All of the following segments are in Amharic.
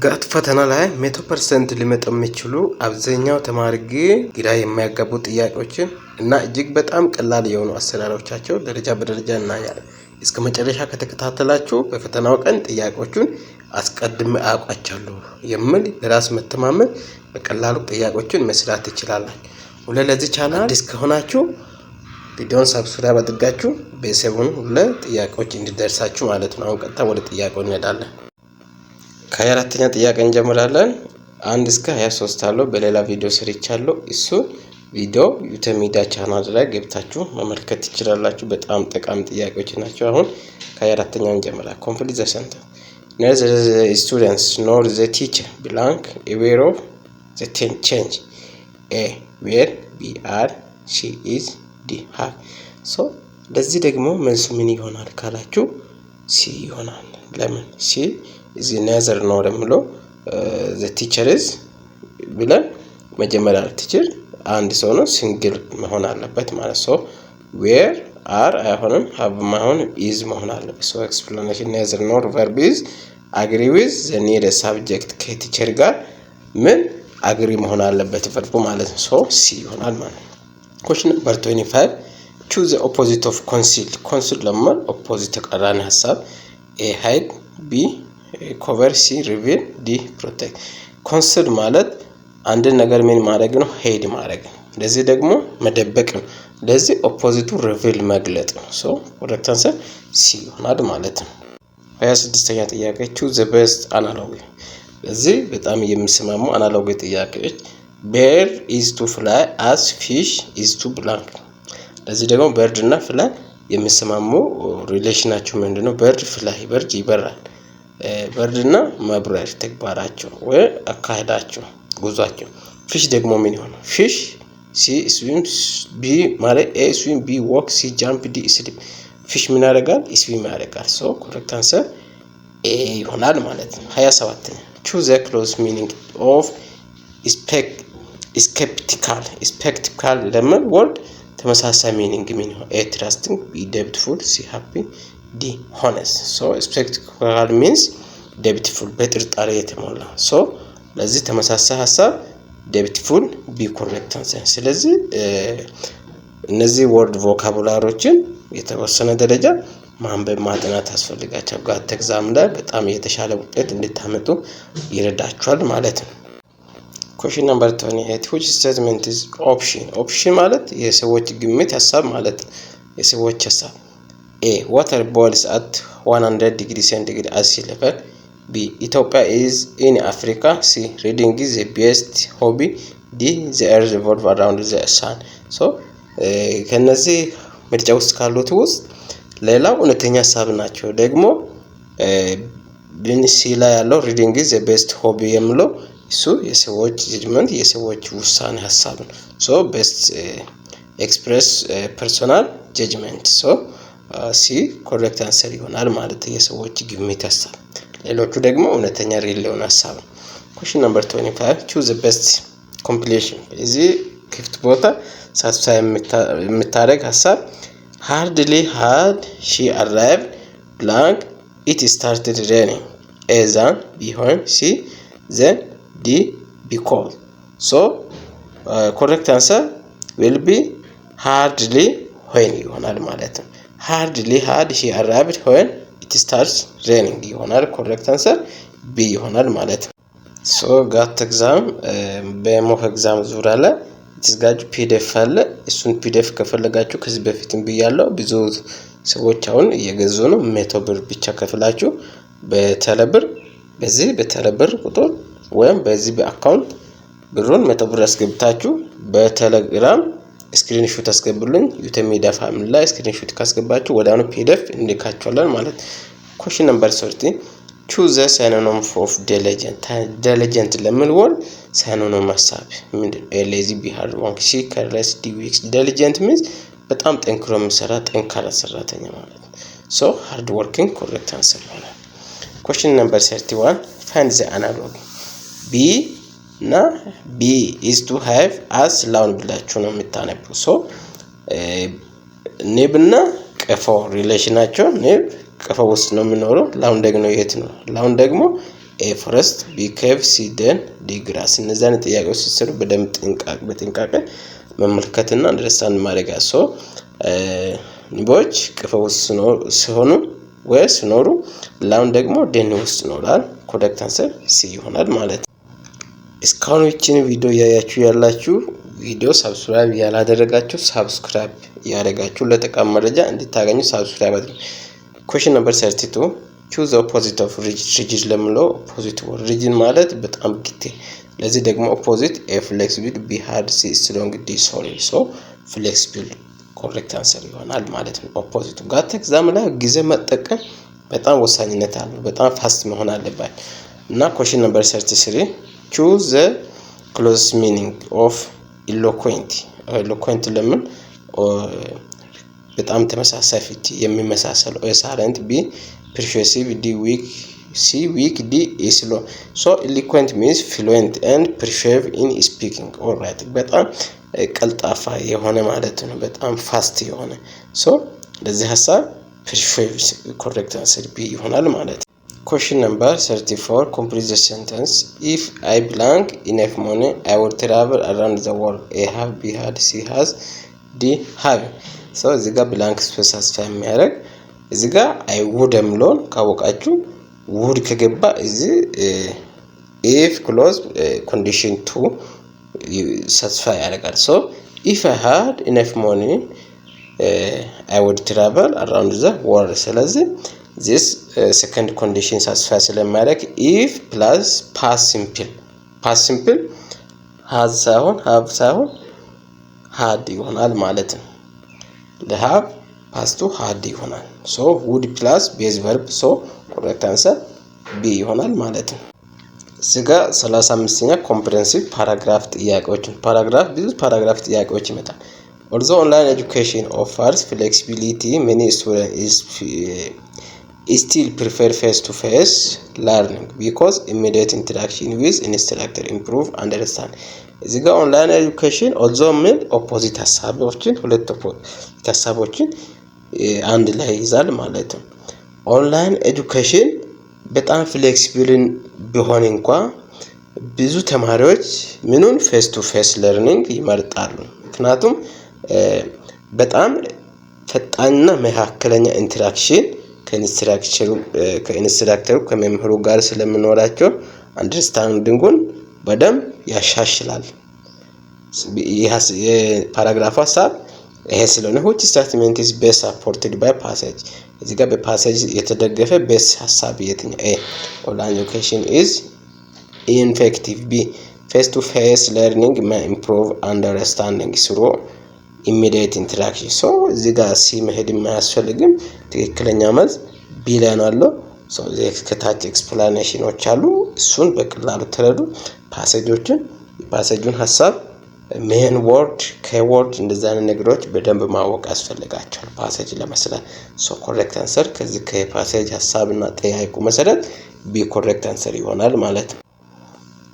ጋት ፈተና ላይ 100% ሊመጡ የሚችሉ አብዛኛው ተማሪ ግራ የሚያጋቡ ጥያቄዎችን እና እጅግ በጣም ቀላል የሆኑ አሰራሮቻቸው ደረጃ በደረጃ እናያለን። እስከ መጨረሻ ከተከታተላችሁ በፈተናው ቀን ጥያቄዎቹን አስቀድሜ አውቃቸዋለሁ የሚል በራስ መተማመን በቀላሉ ጥያቄዎችን መስራት ትችላላችሁ። ለዚህ ቻናል አዲስ ከሆናችሁ ቪዲዮውን ሰብስክራይብ አድርጋችሁ ቤተሰቡን ለጥያቄዎች እንዲደርሳችሁ ማለት ነው። አሁን ቀጥታ ወደ ጥያቄው እንሄዳለን። ከአራተኛ ጥያቄ እንጀምራለን። 1 እስከ 23 አለው በሌላ ቪዲዮ ሰርቻለሁ። እሱ ቪዲዮ ዩቲዩብ ቻናል ላይ ገብታችሁ መመልከት ትችላላችሁ። በጣም ጠቃሚ ጥያቄዎች ናቸው። አሁን ከአራተኛው እንጀምራለን። ኮምፕሊት ዘ ሰንተንስ neither the students nor the teacher belong aware of the change a where b are she is d have so ለዚህ ደግሞ መልሱ ምን ይሆናል ካላችሁ ሲ ይሆናል። ለምን ሲ እዚ neither ነው ደምሎ the teacher is ብለን መጀመሪያ ቲቸር አንድ ሰው ነው ሲንግል መሆን አለበት ማለት ነው። where are አይሆንም have መሆን is መሆን አለበት። so explanation neither nor verb is agree with the needed subject ከቲቸር ጋር ምን agree መሆን አለበት verb ማለት ነው። so c ይሆናል ማለት ነው። question number 25 choose the opposite of conceal conceal ለምን opposite ተቃራኒ ሐሳብ a hide b cover c reveal d protect conceal ማለት አንድ ነገር ምን ማድረግ ነው hide ማድረግ ነው። ለዚህ ደግሞ መደበቅ ነው። ለዚህ ኦፖዚቱ reveal መግለጥ ነው። so correct answer c ይሆናል ማለት ነው። 26ኛ ጥያቄ choose the best analogy ለዚህ በጣም የሚስማሙ አናሎጂ ጥያቄዎች bird is to fly as fish is to blank ለዚህ ደግሞ bird እና fly የሚስማሙ ሪሌሽናቸው ምንድነው? bird fly bird ይበራል። bird እና መብረር ተግባራቸው ወይ አካሄዳቸው ጉዟቸው። fish ደግሞ ምን ይሆናል? fish c swims b ማለት a swim b walk c jump d sleep fish ምን ያደርጋል? swim ያደርጋል። so correct answer a ይሆናል ማለት ነው። 27 choose the close meaning of skeptical ለምን word ተመሳሳይ ሚኒንግ ምን ይሆናል? a trusting b doubtful c happy d honest so skeptical means doubtful በጥርጣሬ የተሞላ so ለዚህ ተመሳሳይ ሐሳብ doubtful b correct answer። ስለዚህ እነዚህ ወርድ ቮካቡላሪዎችን የተወሰነ ደረጃ ማንበብ ማጥናት ያስፈልጋቸዋል። ጋት ኤግዛም ላይ በጣም የተሻለ ውጤት እንድታመጡ ይረዳችኋል ማለት ነው። question number 28 which statement is option ማለት የሰዎች ግምት ሐሳብ ማለት የሰዎች ሐሳብ a water boils at 100 degrees centigrade at sea level b Ethiopia is in Africa c reading is the best hobby d the earth revolves around the sun so ከነዚህ ምርጫ ውስጥ ካሉት ውስጥ ሌላው እውነተኛ ሐሳብ ናቸው። ደግሞ ቢንሲ ላይ ያለው reading is the best hobby የሚለው እሱ የሰዎች ጀጅመንት የሰዎች ውሳኔ ሐሳብ ነው። so best express personal judgment so c correct answer ይሆናል ማለት የሰዎች ግምት ሐሳብ። ሌሎቹ ደግሞ እውነተኛ ሪል የሆነ ሐሳብ ነው። question number 25 choose the best completion እዚህ ክፍት ቦታ ሳትሳይ የምታደርግ ሐሳብ hardly had she arrived blank it started raining a than behind c then d because so correct answer will be hardly when ይሆናል ማለት ነው። hardly had she arrived when it starts raining ይሆናል correct answer b ይሆናል ማለት ነው። so ጋት ኤግዛም በሞክ ኤግዛም ዙሪያ ላይ ተዘጋጁ pdf አለ። እሱን pdf ከፈለጋችሁ ከዚህ በፊትም ብያለሁ ብዙ ሰዎች አሁን እየገዙ ነው። 100 ብር ብቻ ከፍላችሁ በተለብር በዚህ በተለብር ቁጥር ወይም በዚህ በአካውንት ብሩን 100 ብር አስገብታችሁ በቴሌግራም ስክሪንሾት አስገቡልኝ ዩቲዩብ ሚዲያ ፋሚሊ ላይ ስክሪንሾት ካስገባችሁ ወዲያውኑ pdf እንልካችኋለን ማለት። question number 30 choose the synonym of diligent ለምን word synonym ሐሳብ ምንድነው? lazy be hard work c careless d weak diligent means በጣም ጠንክሮ የሚሰራ ጠንካራ ሰራተኛ ማለት ነው። so hard working correct answer ይሆናል። question number 31 find the analogy b እና b is to have as loud ብላችሁ ነው የምታነቡ። so ንብና ቀፎ ሪሌሽናቸው ንብ ቀፎ ውስጥ ነው የሚኖረው። ላውን ደግሞ የት ነው? ላውን ደግሞ ኤ ፎረስት፣ ቢ ኬቭ፣ ሲ ደን፣ ዲ ግራስ። እነዚያን ጥያቄዎች ሲሰሩ በደንብ በጥንቃቄ መመልከትና አንደርስታንድ ማድረግ ያሶ ንቦች ቀፎ ውስጥ ሲሆኑ ወይ ሲኖሩ ላውን ደግሞ ደን ውስጥ ይኖራል። ኮሬክት አንሰር ሲ ይሆናል ማለት ነው። እስካሁን ይህችን ቪዲዮ ያያችሁ ያላችሁ ቪዲዮ ሰብስክራይብ ያላደረጋችሁ ሰብስክራይብ ያደረጋችሁ ለጠቃሚ መረጃ እንድታገኙ ሰብስክራይብ አድርጉ። ኩዌስችን ነምበር 32 choose the opposite of rigid ለምለው ኦፖዚት ወር ሪጅን ማለት በጣም ግቴ ለዚህ ደግሞ ኦፖዚት ኤ ፍሌክሲብል ቢ ሃርድ ሲ ስትሮንግ ዲ ሶሊድ ሶ ፍሌክሲብል ኮሬክት አንሰር ይሆናል ማለት ነው። ኦፖዚቱ ጋር ኤግዛም ላይ ጊዜ መጠቀም በጣም ወሳኝነት አለው። በጣም ፋስት መሆን አለበት እና ኩዌስችን ነምበር 33 choose the closest meaning of eloquent ለምን በጣም ተመሳሳይ ፍቺ የሚመሳሰለው ኤ ሳይለንት ቢ persuasive ዲ weak ሲ weak ዲ slow so eloquent means fluent and persuasive in speaking or writing በጣም ቀልጣፋ የሆነ ማለት ነው። በጣም ፋስት የሆነ so ለዚህ ሐሳብ persuasive correct answer ቢ ይሆናል ማለት ነው። Question number 34 complete the sentence if I blank enough money I will travel around the world A have B had C has D have so እዚህ ጋር blank space አስፋ የሚያደርግ እዚህ ጋር I would እምሎን ካወቃችሁ would ከገባ እዚህ if clause condition 2 satisfy ያደርጋል so if I had enough money I would travel around the world ስለዚህ this second condition satisfy ስለማድረግ if plus past simple has ሳይሆን have ሳይሆን had ይሆናል ማለት ነው። ለሃቭ past had ይሆናል so would plus base verb so correct answer B ይሆናል ማለት ነው። እዚጋ 35ኛ comprehensive paragraph ጥያቄዎችን ብዙ paragraph ጥያቄዎች ይመጣል። although online education offers flexibility many students still prefer face-to-face learning because immediate interaction with instructor improve understand እዚህ ጋር ኦንላይን ኤጁኬሽን although ምን ኦፖዚት ሐሳቦችን ሁለት ኦፖዚት ሐሳቦችን አንድ ላይ ይዛል ማለት ነው። ኦንላይን ኤጁኬሽን በጣም ፍሌክሲብል ቢሆን እንኳን ብዙ ተማሪዎች ምኑን ፌስ ቱ ፌስ ለርኒንግ ይመርጣሉ። ምክንያቱም በጣም ፈጣንና መካከለኛ ኢንተራክሽን ከኢንስትራክተሩ ከመምህሩ ጋር ስለሚኖራቸው አንደርስታንዲንጉን በደንብ ያሻሽላል። የፓራግራፉ ሐሳብ ይሄ ስለሆነ which statement is best supported by passage እዚህ ጋር በፓሴጅ የተደገፈ best ሐሳብ የትኛው A online education is ineffective B face to face learning may improve understanding through immediate interaction so እዚህ ጋር ሲ መሄድ የማያስፈልግም ትክክለኛ መልስ ቢ ላይ ነው ያለው so ከታች ኤክስፕላኔሽኖች አሉ እሱን በቀላሉ ተረዱ። ፓሴጁን ሐሳብ ሜን ወርድ ከወርድ እንደዚህ አይነት ነገሮች በደንብ ማወቅ ያስፈልጋቸዋል ፓሴጅ ለመስራት so correct answer ከዚህ ከፓሴጅ ሐሳብና ጠያይቁ መሰረት ቢ correct answer ይሆናል ማለት ነው።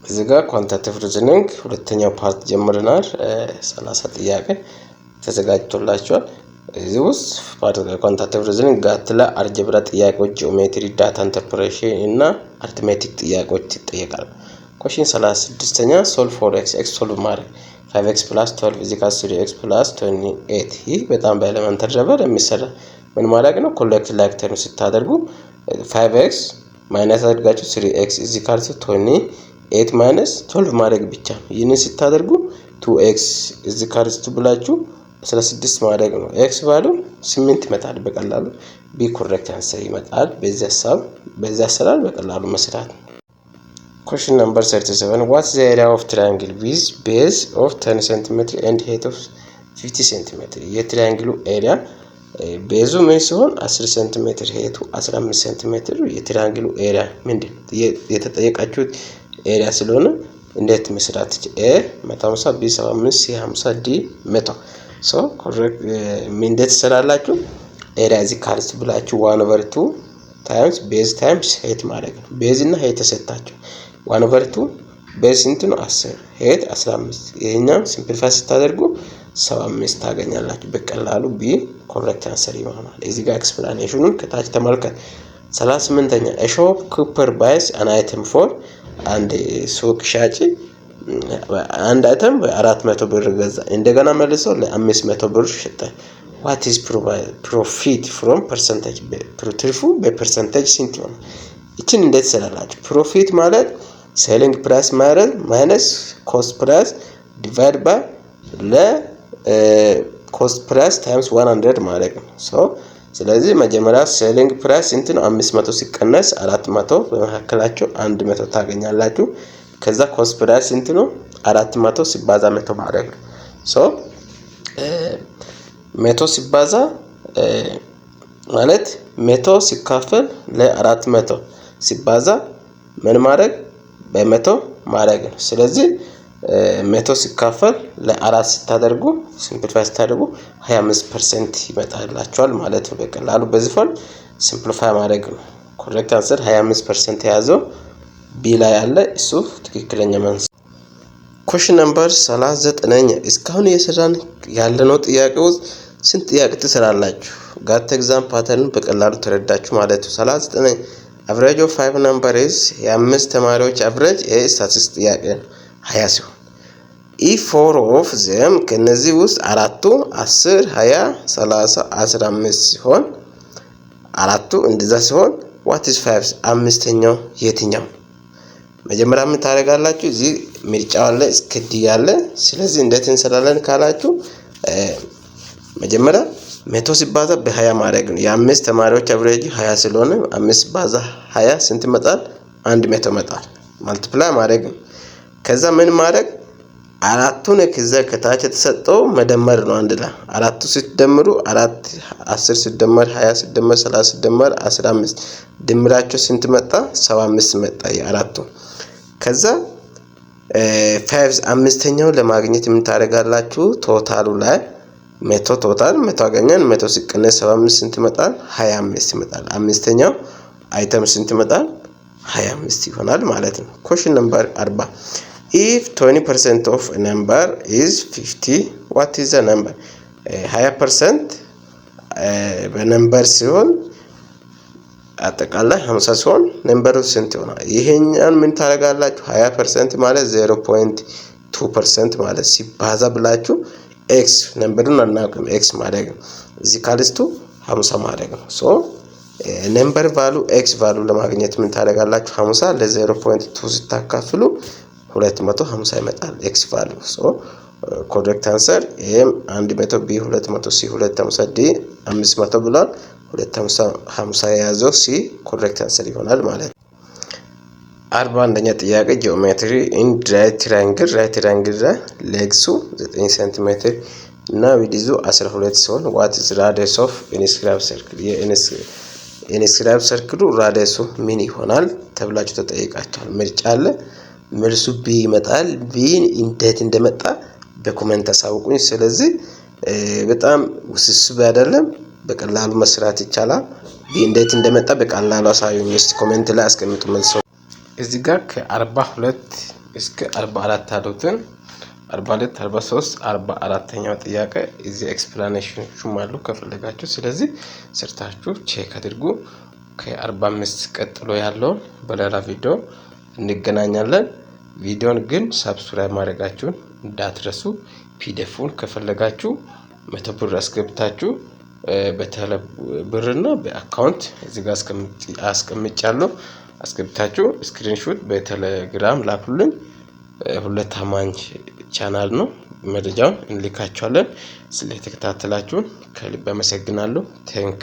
እዚህ ጋር ኳንቲቴቲቭ ሪዝኒንግ ሁለተኛው ፓርት ጀምረናል 30 ጥያቄ ተዘጋጅቶላችኋል። እዚህ ውስጥ ኳንቲቴቲቭ ሪዝኒንግ ጋትላ አልጀብራ ጥያቄዎች ጂኦሜትሪ ዳታ ኢንተርፕሬሽን እና አርትሜቲክ ጥያቄዎች ይጠየቃሉ። question 36ኛ solve for x solve ማድረግ 5x plus 12 is equal to 3x plus 28 ይህ በጣም በኤሌመንተሪ ጀበር የሚሰራ ምን ማለት ነው? ኮሌክት ላይክ ተርም ስታደርጉ 5x ማይነስ አድርጋችሁ 3x is equal to 28 minus 12 ማድረግ ብቻ ይህንን ስታደርጉ 2x is equal to ብላችሁ 16 ማድረግ ነው። x ቫልዩ 8 ይመጣል በቀላሉ b correct answer ይመጣል። በዚህ አሰራር በቀላሉ መስራት። question number 37 what's the area of triangle with base of 10 cm and height of 50 cm የትሪያንግሉ ኤሪያ ቤዙ ምን ሲሆን 10 cm height 15 cm የትሪያንግሉ ኤሪያ ምንድን የተጠየቃችሁት ኤሪያ ስለሆነ እንዴት መስራት a 150 b 75 c 50 d 100 so correct እንዴት ትሰራላችሁ? ኤሪያ እዚህ ካልስ ብላችሁ 1/2 times base times height ማለት ነው። ቤዝ እና height ተሰጣችሁ 1/2 ቤዝ እንት ነው 10 height 15 ይሄኛው ሲምፕሊፋይ ስታደርጉ 75 ታገኛላችሁ በቀላሉ b correct answer ይሆናል። እዚህ ጋር ኤክስፕላኔሽኑን ከታች ተመልከት 38ኛ a shopkeeper buys an item for አንድ ሱቅ ሻጭ አንድ አይተም በ400 ብር ገዛ እንደገና መልሶ ለ500 ብር ሸጠ። what is profit from percentage ትርፉ በፐርሰንቴጅ ስንት ነው? እቺን እንዴት ሰራላችሁ? ፕሮፊት ማለት ሴሊንግ ፕራይስ ማይነስ ኮስት ፕራይስ ዲቫይድ ባይ ኮስት ፕራይስ ታይምስ 100 ማለት ነው። ስለዚህ መጀመሪያ ሴሊንግ ፕራይስ ስንት ነው? 500 ሲቀነስ 400 በመካከላቸው 100 ታገኛላችሁ። ከዛ ኮስት ፕራይስ ስንት ነው? 400 ሲባዛ 100 ማለት ነው። 100 ሲባዛ ማለት 100 ሲካፈል ለ400 ሲባዛ ምን ማድረግ በ100 ማድረግ ነው። ስለዚህ 100 ሲካፈል ለ4 ስታደርጉ ሲምፕሊፋይ ስታደርጉ 25% ይመጣላችኋል ማለት ነው። በቀላሉ በዚህ ፎርም ሲምፕሊፋይ ማድረግ ነው። ኮሬክት አንሰር 25% የያዘው ቢ ላይ ያለ እሱ ትክክለኛ መልስ። ኩዌስችን ነምበር 39ኛ እስካሁን እየሰራን ያለነው ጥያቄ ውስጥ ስንት ጥያቄ ትሰራላችሁ? ጋት ኤግዛም ፓተርን በቀላሉ ተረዳችሁ ማለት ነው። 39 average of 5 number is የአምስት ተማሪዎች አቨሬጅ ስታቲስቲክስ ጥያቄ ነው 20 ሲሆን if 4 of them ከነዚህ ውስጥ አራቱ 10 20 30 15 ሲሆን አራቱ እንደዛ ሲሆን what is 5 አምስተኛው የትኛው? መጀመሪያ ምን ታደርጋላችሁ? እዚህ ምርጫው አለ እስከ ዲ ያለ። ስለዚህ እንዴት እንሰራለን ካላችሁ መጀመሪያ 100 ሲባዛ በ20 ማድረግ ነው። የአምስት ተማሪዎች አቨሬጅ 20 ስለሆነ 5 ሲባዛ 20 ስንት ይመጣል? 100 ይመጣል። ማልቲፕላይ ማድረግ ነው። ከዛ ምን ማድረግ አራቱን ከዛ ከታች የተሰጠው መደመር ነው። አንድ ላይ አራቱ ሲደመሩ 10 ሲደመር 20 ሲደመር 30 ሲደመር 15 ድምራቸው ስንት መጣ? 75 መጣ የአራቱ። ከዛ 5 አምስተኛው ለማግኘት ምን ታደርጋላችሁ? ቶታሉ ላይ 100 ቶታል 100 አገኘን። 100 ሲቀነስ 75 ስንት ይመጣል? 25 ይመጣል። አምስተኛው አይተም ስንት ይመጣል? 25 ይሆናል ማለት ነው። ኩዌስችን ነምበር 40 if 20% of a number is 50 what is the number? 20% በነምበር ሲሆን አጠቃላይ 50 ሲሆን ነምበሩ ስንት ይሆናል? ይሄኛን ምን ታደርጋላችሁ? 20% ማለት 0.2% ማለት ሲባዛ ብላችሁ ኤክስ ነምበሩን አናውቅም ኤክስ ማድረግ ነው። እዚህ ካልስቱ 50 ማድረግ ነው። ነምበር ቫሉ ኤክስ ቫሉ ለማግኘት ምን ታደርጋላችሁ? 50 ለ0.2 ስታካፍሉ 250 ይመጣል ኤክስ ቫሉ። ኮሬክት አንሰር ኤም 100 ቢ 200 ሲ 250 ዲ 500 ብሏል። 250 የያዘው ሲ ኮሬክት አንሰር ይሆናል ማለት ነው። 41ኛ ጥያቄ ጂኦሜትሪ ኢን ራይት ትራያንግል ሌግሱ 9 ሴንቲሜትር እና ዊድዙ 12 ሲሆን ዋት ኢዝ ራዲየስ ኦፍ ኢንስክራይብ ሰርክል? የኢንስክራይብ ሰርክሉ ራዲየሱ ምን ይሆናል ተብላችሁ ተጠይቃችኋል። ምርጫ አለ። መልሱ ቢ ይመጣል። ቢን እንዴት እንደመጣ በኮሜንት አሳውቁኝ። ስለዚህ በጣም ውስብስብ አይደለም፣ በቀላሉ መስራት ይቻላል። ቢ እንዴት እንደመጣ በቀላሉ አሳዩኝ እስቲ ኮሜንት ላይ አስቀምጡ መልሱ። እዚህ ጋር ከ42 እስከ 44 ያሉትን 42 43 44ኛው ጥያቄ እዚህ ኤክስፕላኔሽኖቹም አሉ ከፈለጋችሁ። ስለዚህ ሰርታችሁ ቼክ አድርጉ። ከ45 ቀጥሎ ያለው በሌላ ቪዲዮ እንገናኛለን። ቪዲዮን ግን ሰብስክራይብ ማድረጋችሁን እንዳትረሱ። ፒዲኤፉን ከፈለጋችሁ 100 ብር አስገብታችሁ በተለ ብርና በአካውንት እዚህ ጋር አስቀምጫለሁ። አስገብታችሁ ስክሪንሾት በቴሌግራም ላኩልኝ። ሁለት ታማኝ ቻናል ነው፣ መረጃውን እንልካችኋለን። ስለተከታተላችሁን ከልብ አመሰግናለሁ። ቴንክ